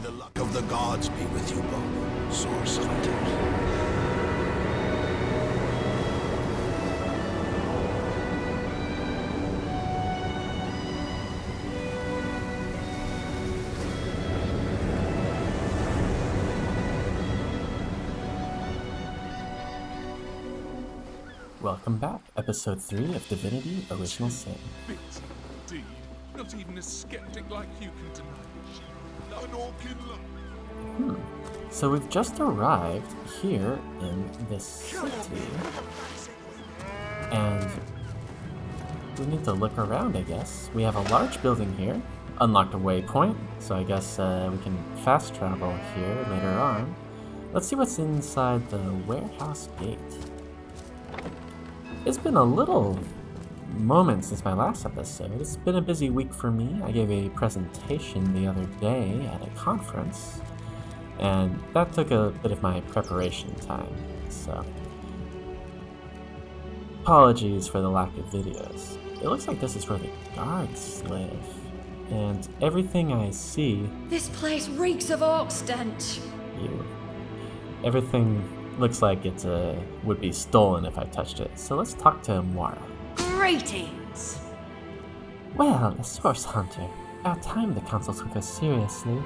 the luck of the gods be with you both, Source Hunters. Welcome back, episode 3 of Divinity Original Sin. Bits indeed. Not even a skeptic like you can deny it. An orc in luck. So we've just arrived here in this city, and we need to look around, I guess. We have a large building here, unlocked a waypoint, so I guess we can fast travel here later on. Let's see what's inside the warehouse gate. It's been a little moment since my last episode. It's been a busy week for me. I gave a presentation the other day at a conference, and that took a bit of my preparation time, so apologies for the lack of videos. It looks like this is where the guards live, and everything I see... This place reeks of orc stench! Everything looks like it would be stolen if I touched it, so let's talk to Moira. Greetings! Well, a source hunter. About time the council took us seriously.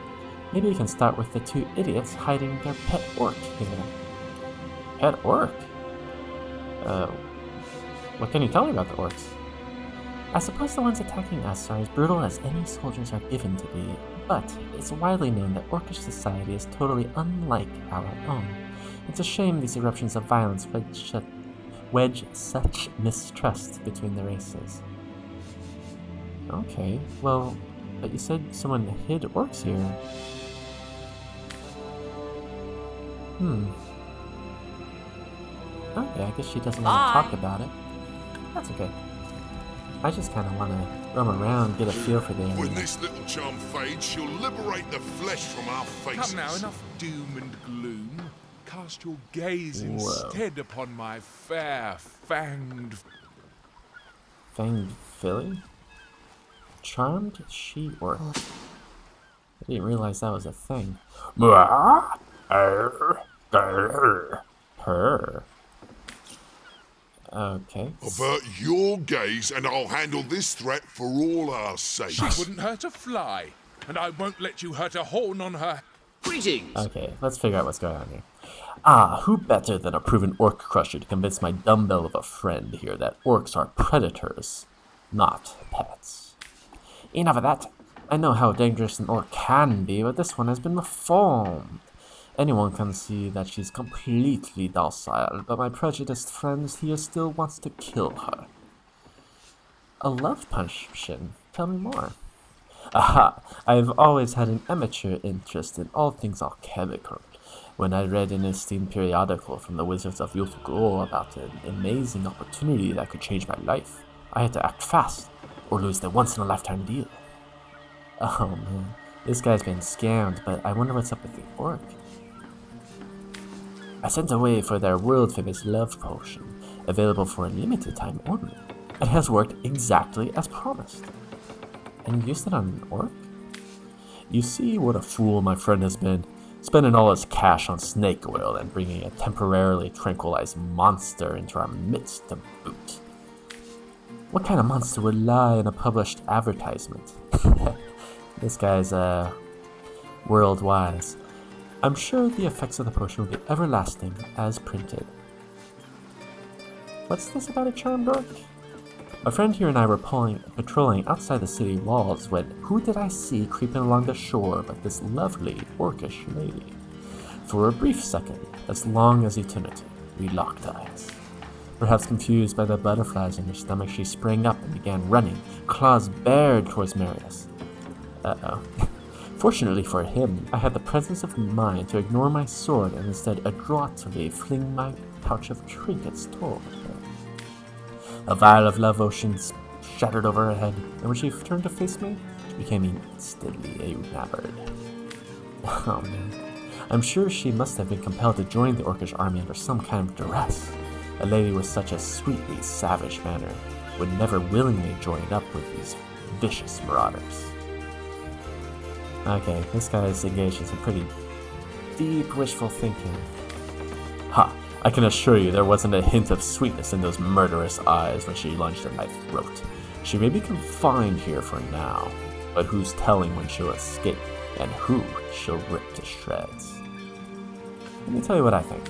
Maybe we can start with the two idiots hiding their pet orc here. Pet orc? What can you tell me about the orcs? I suppose the ones attacking us are as brutal as any soldiers are given to be, but it's widely known that orcish society is totally unlike our own. It's a shame these eruptions of violence wedge such mistrust between the races. Okay, well, but you said someone hid orcs here. Okay, I guess she doesn't want to talk about it. That's okay. I just kind of want to roam around, get a feel for the area. When this little charm fades, she'll liberate the flesh from our faces. Come now, enough doom and gloom. Cast your gaze instead upon my fair, fanged filly? Charmed she-orc. I didn't realize that was a thing. Her. Okay. Avert your gaze and I'll handle this threat for all our sakes. She wouldn't hurt a fly, and I won't let you hurt a horn on her. Greetings! Okay, let's figure out what's going on here. Who better than a proven orc crusher to convince my dumbbell of a friend here that orcs are predators, not pets. Enough of that. I know how dangerous an orc can be, but this one has been reformed. Anyone can see that she's completely docile, but my prejudiced friend here still wants to kill her. A love potion? Tell me more. Aha! I've always had an amateur interest in all things alchemical. When I read an esteemed periodical from the Wizards of Yulfgul about an amazing opportunity that could change my life, I had to act fast, or lose the once-in-a-lifetime deal. Oh man, this guy's been scammed, but I wonder what's up with the orc. I sent away for their world-famous love potion, available for a limited time only. It has worked exactly as promised. And you used it on an orc? You see what a fool my friend has been, spending all his cash on snake oil and bringing a temporarily tranquilized monster into our midst to boot. What kind of monster would lie in a published advertisement? This guy's, world-wise. I'm sure the effects of the potion will be everlasting as printed. What's this about a charmed orc? My friend here and I were patrolling outside the city walls when who did I see creeping along the shore but this lovely orcish lady? For a brief second, as long as eternity, we locked eyes. Perhaps confused by the butterflies in her stomach, she sprang up and began running, claws bared towards Marius. Uh-oh. Fortunately for him, I had the presence of mind to ignore my sword and instead adroitly fling my pouch of trinkets toward her. A vial of love oceans shattered over her head, and when she turned to face me, she became instantly enamored. Oh man, I'm sure she must have been compelled to join the orcish army under some kind of duress. A lady with such a sweetly savage manner would never willingly join up with these vicious marauders. Okay, this guy is engaged in some pretty deep wishful thinking. Ha! I can assure you there wasn't a hint of sweetness in those murderous eyes when she lunged at my throat. She may be confined here for now, but who's telling when she'll escape, and who she'll rip to shreds? Let me tell you what I think.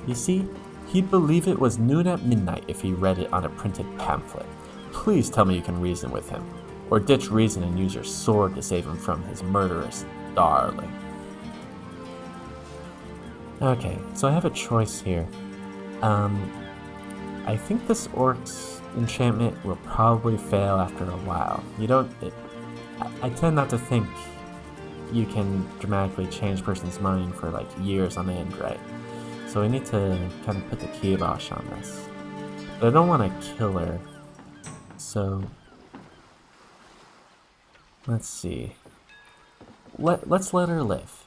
You see, he'd believe it was noon at midnight if he read it on a printed pamphlet. Please tell me you can reason with him, or ditch reason and use your sword to save him from his murderous darling. Okay, so I have a choice here. I think this orc's enchantment will probably fail after a while. I tend not to think you can dramatically change a person's mind for like years on end, right? So I need to kind of put the kibosh on this. But I don't want to kill her. So let's see. Let's let her live.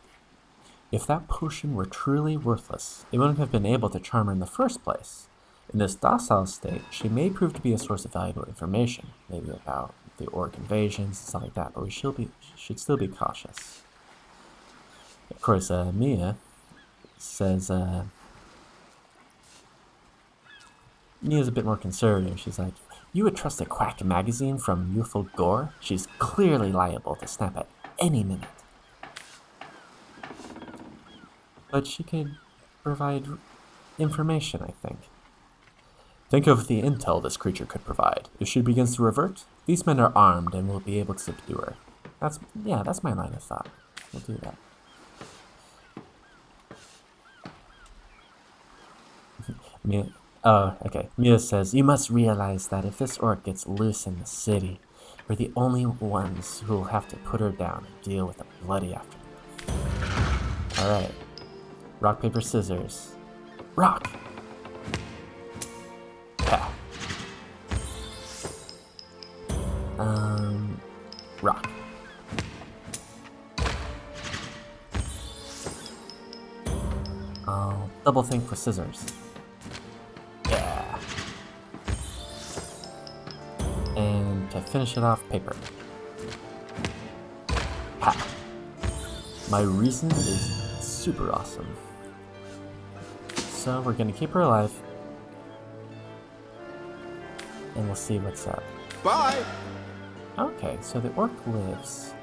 If that potion were truly worthless, it wouldn't have been able to charm her in the first place. In this docile state, she may prove to be a source of valuable information, maybe about the orc invasions and stuff like that, but we should still be cautious. Of course, Mia says, Mia's a bit more conservative. She's like, you would trust a quack magazine from youthful gore? She's clearly liable to snap at any minute. But she could provide information, I think. Think of the intel this creature could provide. If she begins to revert, these men are armed and will be able to subdue her. That's my line of thought. We'll do that. Mia says, you must realize that if this orc gets loose in the city, we're the only ones who will have to put her down and deal with a bloody aftermath. Alright. Rock, paper, scissors. Rock! Yeah. Rock. I'll double think for scissors. Yeah. And to finish it off, paper. Ha! My reason is super awesome. So we're gonna keep her alive. And we'll see what's up. Bye! Okay, so the orc lives.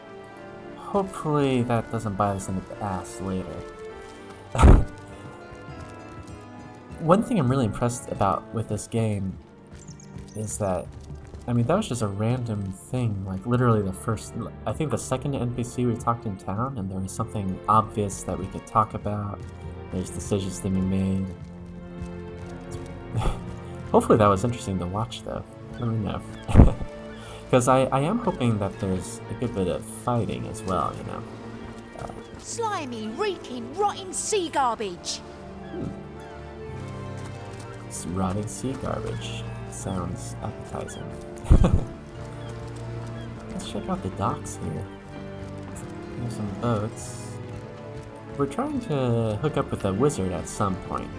Hopefully that doesn't bite us in the ass later. One thing I'm really impressed about with this game is that, I mean, that was just a random thing, like literally I think the second NPC we talked in town, and there was something obvious that we could talk about. There's decisions to be made. Hopefully that was interesting to watch though. Let me know. Because I am hoping that there's a good bit of fighting as well, you know. Slimy, reeking, rotting sea garbage. This rotting sea garbage sounds appetizing. Let's check out the docks here. There's some boats. We're trying to hook up with a wizard at some point.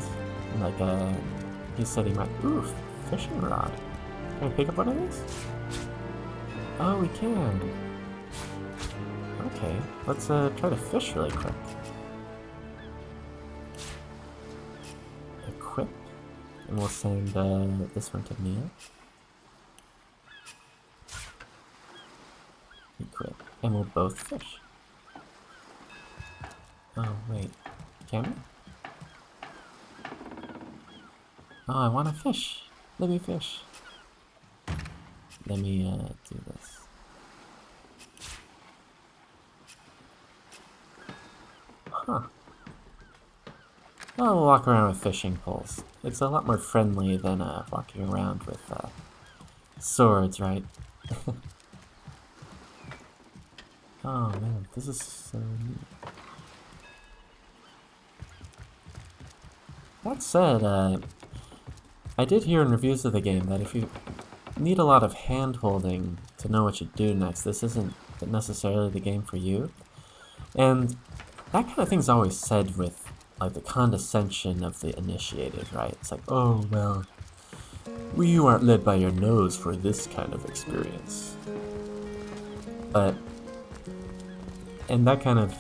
Like, he said he might... Ooh, fishing rod. Can I pick up one of these? Oh, we can. Okay, let's try to fish really quick. Equip. And we'll send this one to Mia. Equip. And we'll both fish. Oh, wait. Can we? Oh, I want to fish. Let me fish. Let me do this. Huh. Well, we'll walk around with fishing poles. It's a lot more friendly than walking around with swords, right? Oh man, this is so neat. That said, I did hear in reviews of the game that if you need a lot of hand-holding to know what you do next, this isn't necessarily the game for you. And that kind of thing's always said with like the condescension of the initiated, right? It's like, oh well, you aren't led by your nose for this kind of experience. But, and that kind of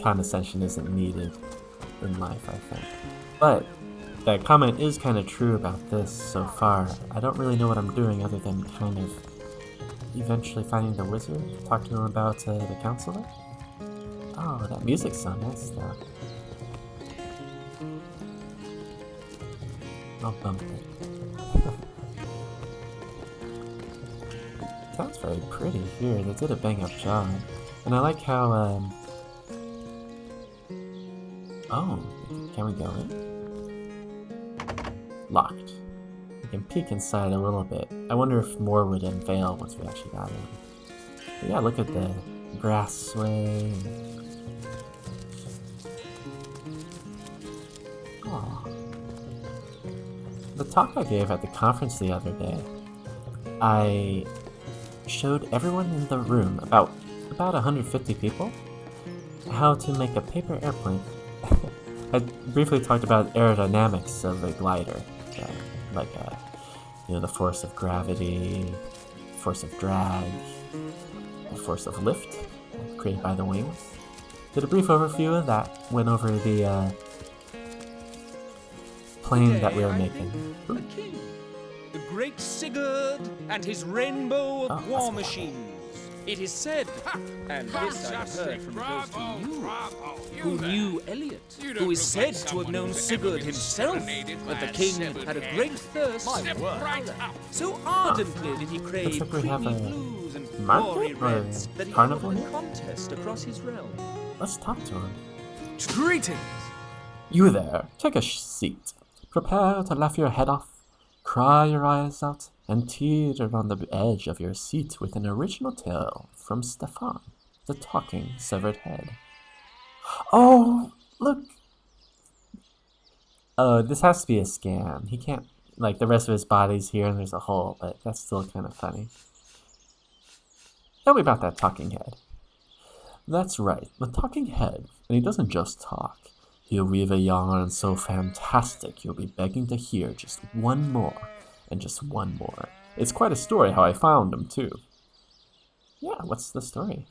condescension isn't needed in life, I think. But that comment is kind of true about this so far. I don't really know what I'm doing other than kind of eventually finding the wizard, talk to him about the counselor. Oh, that music's so nice though. I'll bump it. Sounds very pretty here. They did a bang-up job. And I like how, oh, can we go in? Locked. We can peek inside a little bit. I wonder if more would unveil once we actually got in. But yeah, look at the grass sway. Aww. The talk I gave at the conference the other day, I showed everyone in the room, about 150 people, how to make a paper airplane. I briefly talked about aerodynamics of a glider, the force of gravity, force of drag, the force of lift created by the wings. Did a brief overview of that. Went over the plane that we were making. The king, the great Sigurd and his rainbow of war machines. It is said, and this I have heard from those who knew Elliot, who is said to have known Sigurd himself, that the king had a great thirst for colour. So ardently did he crave creamy blues and gory reds that he held a contest across his realm. Let's talk to him. Greetings! You there, take a seat. Prepare to laugh your head off, cry your eyes out, and teeter on the edge of your seat with an original tale from Stefan, the talking severed head. Oh, look! Oh, this has to be a scam. He can't, like, the rest of his body's here and there's a hole, but that's still kind of funny. Tell me about that talking head. That's right, the talking head, and he doesn't just talk. He'll weave a yarn so fantastic you'll be begging to hear just one more, and just one more. It's quite a story how I found him, too. Yeah, what's the story?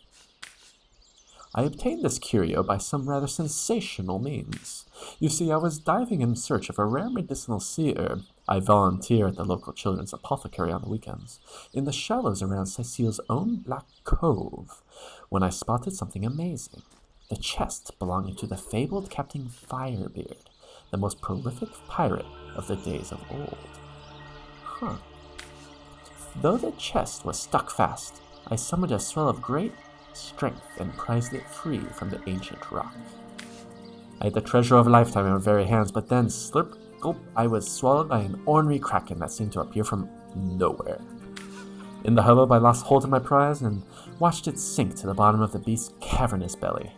I obtained this curio by some rather sensational means. You see, I was diving in search of a rare medicinal sea herb. I volunteer at the local children's apothecary on the weekends, in the shallows around Cyseal's own Black Cove, when I spotted something amazing. The chest belonging to the fabled Captain Firebeard, the most prolific pirate of the days of old. Huh. Though the chest was stuck fast, I summoned a swell of great strength and prized it free from the ancient rock. I had the treasure of a lifetime in my very hands, but then, slurp, gulp, I was swallowed by an ornery kraken that seemed to appear from nowhere. In the hubbub, I lost hold of my prize and watched it sink to the bottom of the beast's cavernous belly.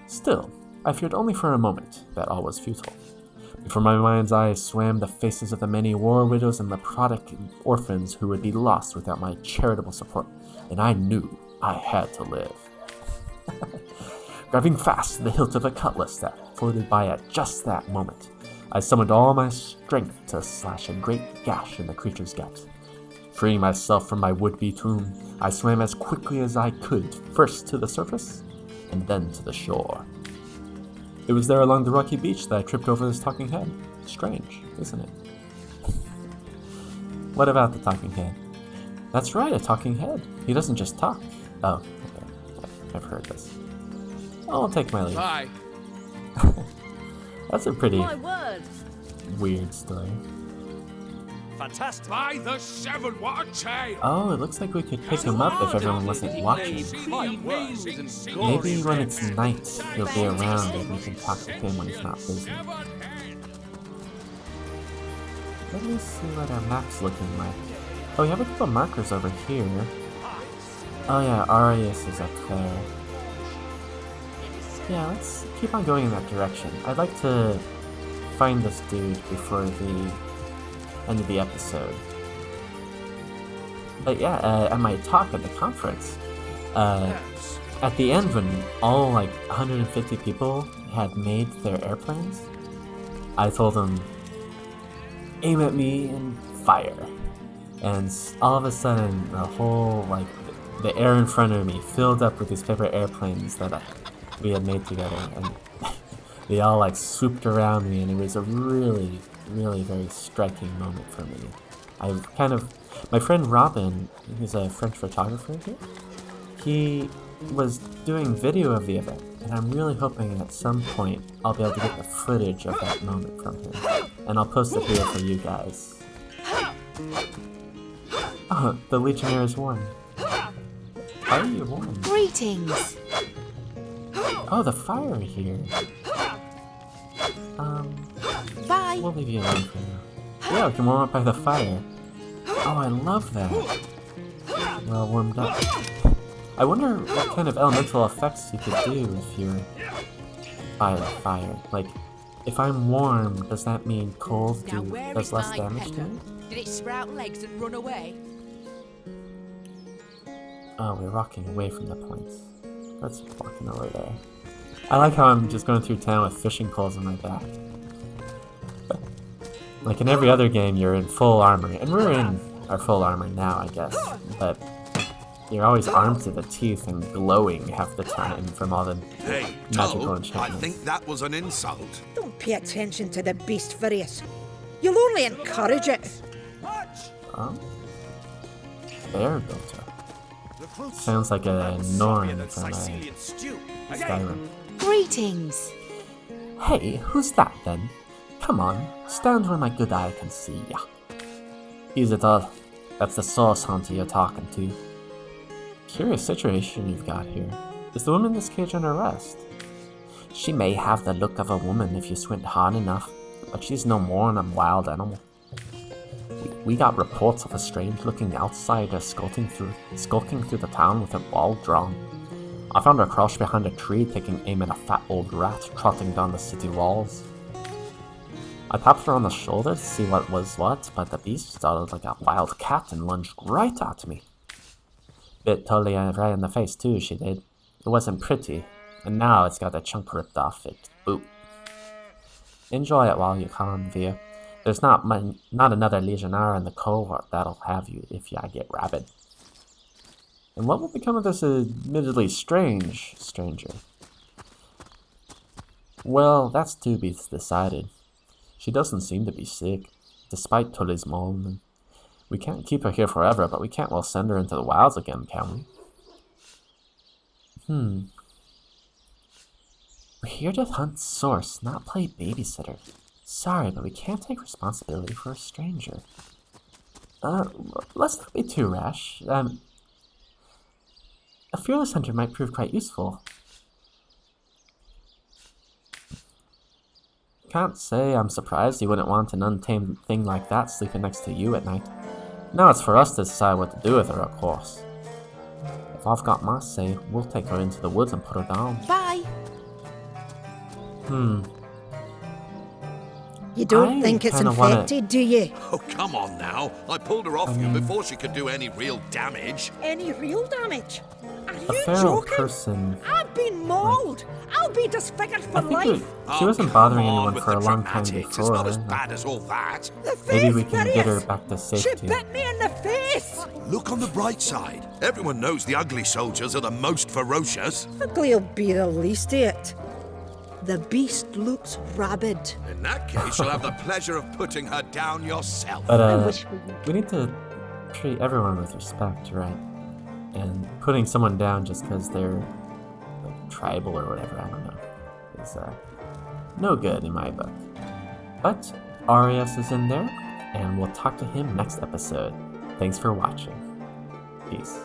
Still, I feared only for a moment that all was futile. Before my mind's eye swam the faces of the many war widows and leprotic orphans who would be lost without my charitable support, and I knew I had to live. Grabbing fast the hilt of a cutlass that floated by at just that moment, I summoned all my strength to slash a great gash in the creature's gut. Freeing myself from my would-be tomb, I swam as quickly as I could, first to the surface, and then to the shore. It was there along the rocky beach that I tripped over this talking head. Strange, isn't it? What about the talking head? That's right, a talking head. He doesn't just talk. Oh, okay. I've heard this. I'll take my leave. Bye. That's a pretty My word. weird story. Fantastic. By the seven, what a tale! Oh, it looks like we could pick him up if everyone wasn't watching. Maybe when it's night, he'll be around and we can talk to him when he's not busy. Let me see what our map's looking like. Oh, we have a couple markers over here. Oh yeah, Arius is up there. Yeah, let's keep on going in that direction. I'd like to find this dude before the end of the episode. But yeah, at my talk at the conference, at the end when all like 150 people had made their airplanes, I told them, aim at me and fire. And all of a sudden, the whole like the air in front of me filled up with these paper airplanes that we had made together, and they all like swooped around me, and it was a really, really very striking moment for me. My friend Robin, who's a French photographer here, he was doing video of the event, and I'm really hoping at some point I'll be able to get the footage of that moment from him, and I'll post it here for you guys. Oh, the Legionnaires won. Are you won? Greetings. Oh, the fire here. Bye. We'll leave you alone for now. Yeah, we can warm up by the fire. Oh, I love that. We're all warmed up. I wonder what kind of elemental effects you could do if you're by the fire. Like, if I'm warm, does that mean cold does less damage to me? Did it sprout legs and run away? Oh, we're walking away from the points. Let's walking over there. I like how I'm just going through town with fishing poles on my back. Like in every other game, you're in full armor, and we're in our full armor now, I guess. But you're always armed to the teeth and glowing half the time from all the magical enchantments. I think that was an insult. Don't pay attention to the beast, Furious. You'll only encourage it. Bear builder. Sounds like a Norn from Skyrim. Greetings. Hey, who's that then? Come on, stand where my good eye can see ya. Is it all? That's the sauce hunter you're talking to. Curious situation you've got here. Is the woman in this cage under arrest? She may have the look of a woman if you squint hard enough, but she's no more than a wild animal. We got reports of a strange-looking outsider skulking through the town with her ball drawn. I found her crouched behind a tree, taking aim at a fat old rat trotting down the city walls. I tapped her on the shoulder to see what was what, but the beast started like a wild cat and lunged right at me. Bit totally right in the face too, she did. It wasn't pretty, and now it's got a chunk ripped off it. Boop. Enjoy it while you can, Via. There's not another Legionnaire in the cohort that'll have you if I get rabid. And what will become of this admittedly strange stranger? Well, that's to be decided. She doesn't seem to be sick, despite Tully's moaning. We can't keep her here forever, but we can't well send her into the wilds again, can we? We're here to hunt source, not play babysitter. Sorry, but we can't take responsibility for a stranger. Let's not be too rash. A fearless hunter might prove quite useful. Can't say I'm surprised you wouldn't want an untamed thing like that sleeping next to you at night. Now it's for us to decide what to do with her, of course. If I've got my say, we'll take her into the woods and put her down. Bye. You don't think it's infected, do you? Oh, come on now. I pulled her off you before she could do any real damage. Any real damage? Are A you feral joking? person. I've been mauled. I'll be disfigured for I think life. she wasn't bothering Come on anyone with for the a long time dramatics. before. It's not as bad as all that. The Maybe we face, can get her Furious. back to She safety. bit me in the face. Look on the bright side. Everyone knows the ugly soldiers are the most ferocious. Ugly'll be the least of it. The beast looks rabid. In that case, you'll have the pleasure of putting her down yourself. But we need to treat everyone with respect, right? And putting someone down just because they're like tribal or whatever, I don't know, is no good in my book. But Arias is in there, and we'll talk to him next episode. Thanks for watching. Peace.